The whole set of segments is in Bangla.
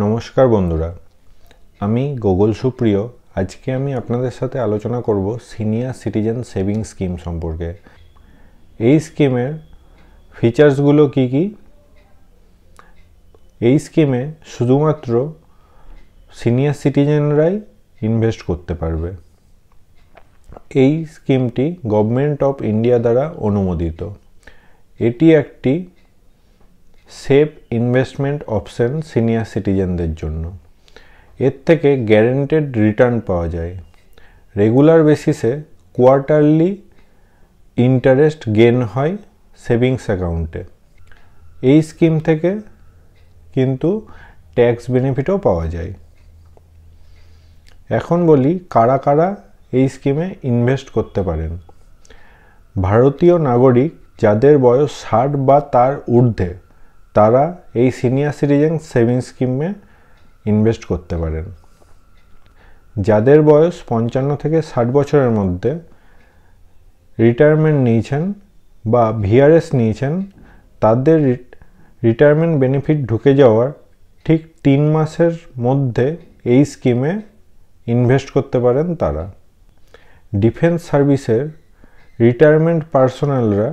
নমস্কার বন্ধুরা, আমি গোগল সুপ্রিয়। আজকে আমি আপনাদের সাথে আলোচনা করব সিনিয়র সিটিজেন সেভিং স্কিম সম্পর্কে। এই স্কিমের ফিচার্সগুলো কি কি? এই স্কিমে শুধুমাত্র সিনিয়র সিটিজেনরাই ইনভেস্ট করতে পারবে। এই স্কিমটি গভর্নমেন্ট অফ ইন্ডিয়া দ্বারা অনুমোদিত। এটি একটি সেফ ইনভেস্টমেন্ট অপশন সিনিয়র সিটিজেনদের জন্য। এর থেকে গ্যারেন্টেড রিটার্ন পাওয়া যায়। রেগুলার বেসিসে কোয়ার্টারলি ইন্টারেস্ট গেন হয় সেভিংস অ্যাকাউন্টে। এই স্কিম থেকে কিন্তু ট্যাক্স বেনিফিটও পাওয়া যায়। এখন বলি কারা কারা এই স্কিমে ইনভেস্ট করতে পারেন। ভারতীয় নাগরিক যাদের বয়স 60 বা তার ঊর্ধ্বে, তারা এই সিনিয়র সিটিজেন সেভিং স্কিমে ইনভেস্ট করতে পারেন। যাদের বয়স 55 থেকে 60 বছরের মধ্যে রিটায়ারমেন্ট নিয়েছেন বা ভিআরএস নিয়েছেন, তাদের রিটায়ারমেন্ট বেনিফিট ঢুকে যাওয়ার ঠিক 3 মাসের মধ্যে এই স্কিমে ইনভেস্ট করতে পারেন তারা। ডিফেন্স সার্ভিসের রিটায়ারমেন্ট পার্সোনালরা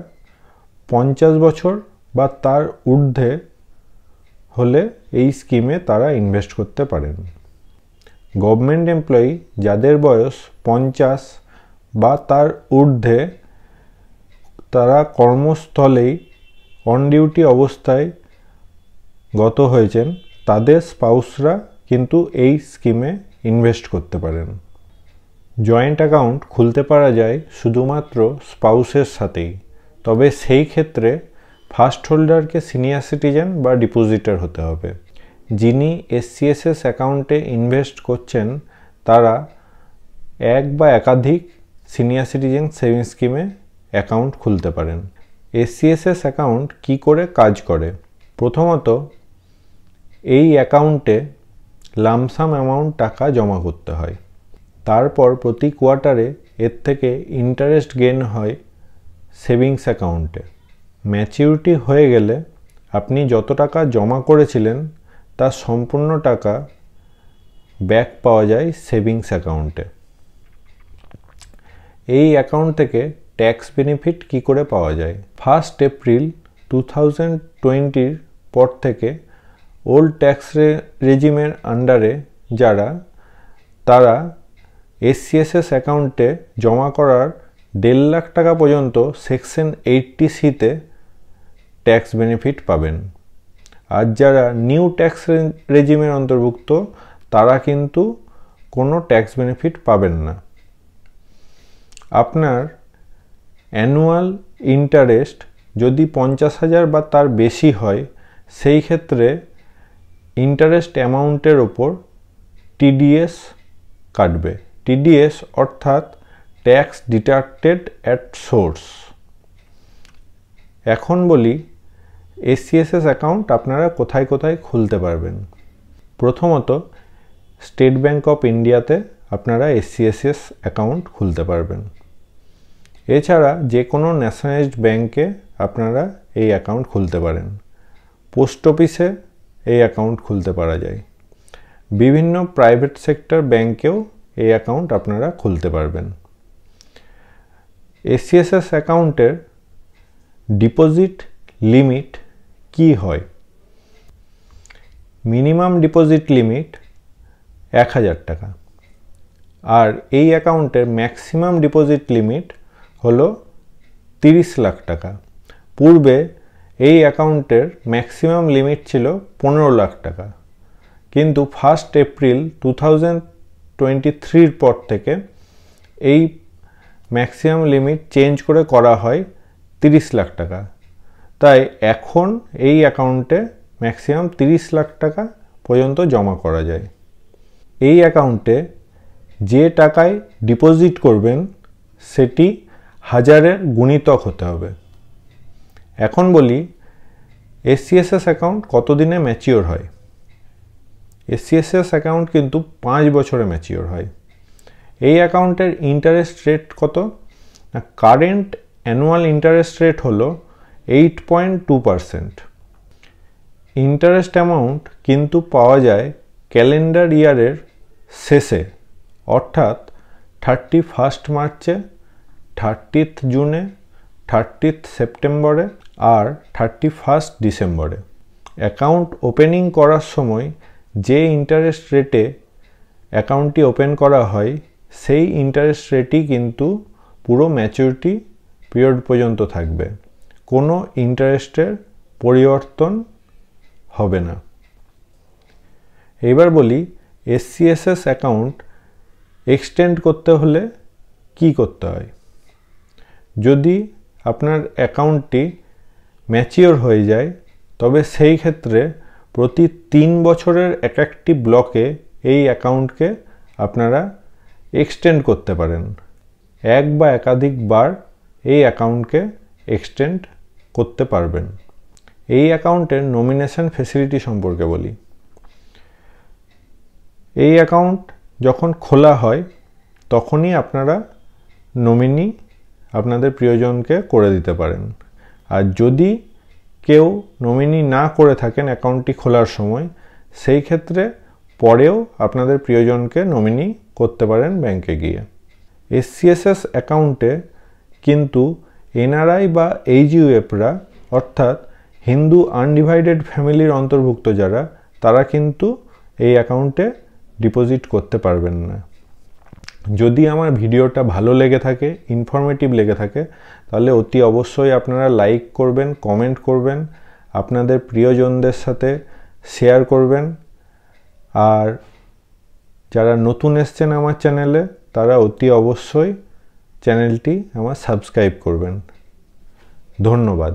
50 বছর বা তার ঊর্ধ্বে হলে এই স্কিমে তারা ইনভেস্ট করতে পারেন। গভর্নমেন্ট এমপ্লয়ি যাদের বয়স 50 বা তার ঊর্ধ্বে, তারা কর্মস্থলেই অন ডিউটি অবস্থায় গত হয়েছেন, তাদের স্পাউসরা কিন্তু এই স্কিমে ইনভেস্ট করতে পারেন। জয়েন্ট অ্যাকাউন্ট খুলতে পারা যায় শুধুমাত্র স্পাউসের সাথেই, তবে সেই ক্ষেত্রে ফার্স্ট হোল্ডারকে সিনিয়র সিটিজেন বা ডিপোজিটর হতে হবে। যিনি এসসিএসএস অ্যাকাউন্টে ইনভেস্ট করছেন, তারা এক বা একাধিক সিনিয়র সিটিজেন সেভিংস স্কিমে অ্যাকাউন্ট খুলতে পারেন। এসসিএসএস অ্যাকাউন্ট কি করে কাজ করে? প্রথমত, এই অ্যাকাউন্টে লামসাম অ্যামাউন্ট টাকা জমা করতে হয়। তারপর প্রতি কোয়ার্টারে এর থেকে ইন্টারেস্ট গেন হয় সেভিংস অ্যাকাউন্টে। ম্যাচিউরিটি হয়ে গেলে আপনি যত টাকা জমা করেছিলেন তার সম্পূর্ণ টাকা ব্যাক পাওয়া যায় সেভিংস অ্যাকাউন্টে। এই অ্যাকাউন্ট থেকে ট্যাক্স বেনিফিট কি করে পাওয়া যায়? 1 এপ্রিল 2020 পর থেকে ওল্ড ট্যাক্স রেজিমের আন্ডারে যারা, তারা এসসিএসএস অ্যাকাউন্টে জমা করার 1.5 লাখ টাকা পর্যন্ত সেকশন 80C-তে ট্যাক্স বেনিফিট পাবেন। আর যারা নিউ ট্যাক্স রেজিমের অন্তর্ভুক্ত, তারা কিন্তু কোনো ট্যাক্স বেনিফিট পাবেন না। আপনার অ্যানুয়াল ইন্টারেস্ট যদি 50,000 বা তার বেশি হয়, সেই ক্ষেত্রে ইন্টারেস্ট অ্যামাউন্টের ওপর টিডিএস কাটবে। টিডিএস অর্থাৎ ট্যাক্স ডিডাক্টেড অ্যাট সোর্স। এখন বলি এসসিএসএস অ্যাকাউন্ট আপনারা কোথায় কোথায় খুলতে পারবেন। প্রথমত, স্টেট ব্যাঙ্ক অফ ইন্ডিয়াতে আপনারা এসসিএসএস অ্যাকাউন্ট খুলতে পারবেন। এছাড়া যে কোনো ন্যাশনালাইজড ব্যাঙ্কে আপনারা এই অ্যাকাউন্ট খুলতে পারেন। পোস্ট অফিসে এই অ্যাকাউন্ট খুলতে পারা যায়। বিভিন্ন প্রাইভেট সেক্টর ব্যাঙ্কেও এই অ্যাকাউন্ট আপনারা খুলতে পারবেন। এসসিএসএস অ্যাকাউন্টের ডিপোজিট লিমিট কি হয়? মিনিমাম ডিপোজিট লিমিট 1000 টাকা। আর এই অ্যাকাউন্টের ম্যাক্সিমাম ডিপোজিট লিমিট হলো 30 লাখ টাকা। পূর্বে এই অ্যাকাউন্টের ম্যাক্সিমাম লিমিট ছিল 15 লাখ টাকা, কিন্তু 1 এপ্রিল 2023 পর থেকে এই ম্যাক্সিমাম লিমিট চেঞ্জ করে করা হয় 30 লাখ টাকা। তাই এখন এই অ্যাকাউন্টে ম্যাক্সিমাম 30 লাখ টাকা পর্যন্ত জমা করা যায়। এই অ্যাকাউন্টে যে টাকায় ডিপোজিট করবেন সেটি 1000-এর গুণিতক হতে হবে। এখন বলি এসসিএসএস অ্যাকাউন্ট কতদিনে ম্যাচিওর হয়। এসসিএসএস অ্যাকাউন্ট কিন্তু 5 বছরে ম্যাচিওর হয়। এই অ্যাকাউন্টের ইন্টারেস্ট রেট কত? না, কারেন্ট অ্যানুয়াল ইন্টারেস্ট রেট হলো 8.2%। ইন্টারেস্ট অ্যামাউন্ট কিন্তু পাওয়া যায় ক্যালেন্ডার ইয়ারের শেষে, অর্থাৎ 31 মার্চে, 30 জুনে, 30 সেপ্টেম্বরে আর 31 ডিসেম্বরে। অ্যাকাউন্ট ওপেনিং করার সময় যে ইন্টারেস্ট রেটে অ্যাকাউন্টটি ওপেন করা হয় সেই ইন্টারেস্ট রেটই কিন্তু পুরো ম্যাচুরিটি পিরিয়ড পর্যন্ত থাকবে, কোনো ইন্টারেস্টের পরিবর্তন হবে না। এবার বলি এসসিএসএস অ্যাকাউন্ট এক্সটেন্ড করতে হলে কি করতে হয়। যদি আপনার অ্যাকাউন্টটি ম্যাচিওর হয়ে যায় তবে সেই ক্ষেত্রে প্রতি 3 বছরের এক একটি ব্লকে এই অ্যাকাউন্টকে আপনারা এক্সটেন্ড করতে পারেন। এক বা একাধিকবার এই অ্যাকাউন্টকে এক্সটেন্ড করতে পারবেন। এই অ্যাকাউন্টের নমিনেশন ফ্যাসিলিটি সম্পর্কে বলি। এই অ্যাকাউন্ট যখন খোলা হয় তখনই আপনারা নমিনি আপনাদের প্রিয়জনকে করে দিতে পারেন। আর যদি কেউ নমিনি না করে থাকেন অ্যাকাউন্টটি খোলার সময়, সেই ক্ষেত্রে পরেও আপনাদের প্রিয়জনকে নমিনি করতে পারেন ব্যাংকে গিয়ে। এসসিএসএস অ্যাকাউন্টে কিন্তু এনআরআই বা এইচইউএফরা অর্থাৎ হিন্দু আনডিভাইডেড ফ্যামিলির অন্তর্ভুক্ত যারা, তারা কিন্তু এই অ্যাকাউন্টে ডিপোজিট করতে পারবেন না। যদি আমার ভিডিওটা ভালো লেগে থাকে, ইনফরমেটিভ লেগে থাকে, তাহলে অতি অবশ্যই আপনারা লাইক করবেন, কমেন্ট করবেন, আপনাদের প্রিয়জনদের সাথে শেয়ার করবেন। আর যারা নতুন এসছেন আমার চ্যানেলে তারা অতি অবশ্যই চ্যানেলটি আমার সাবস্ক্রাইব করবেন। ধন্যবাদ।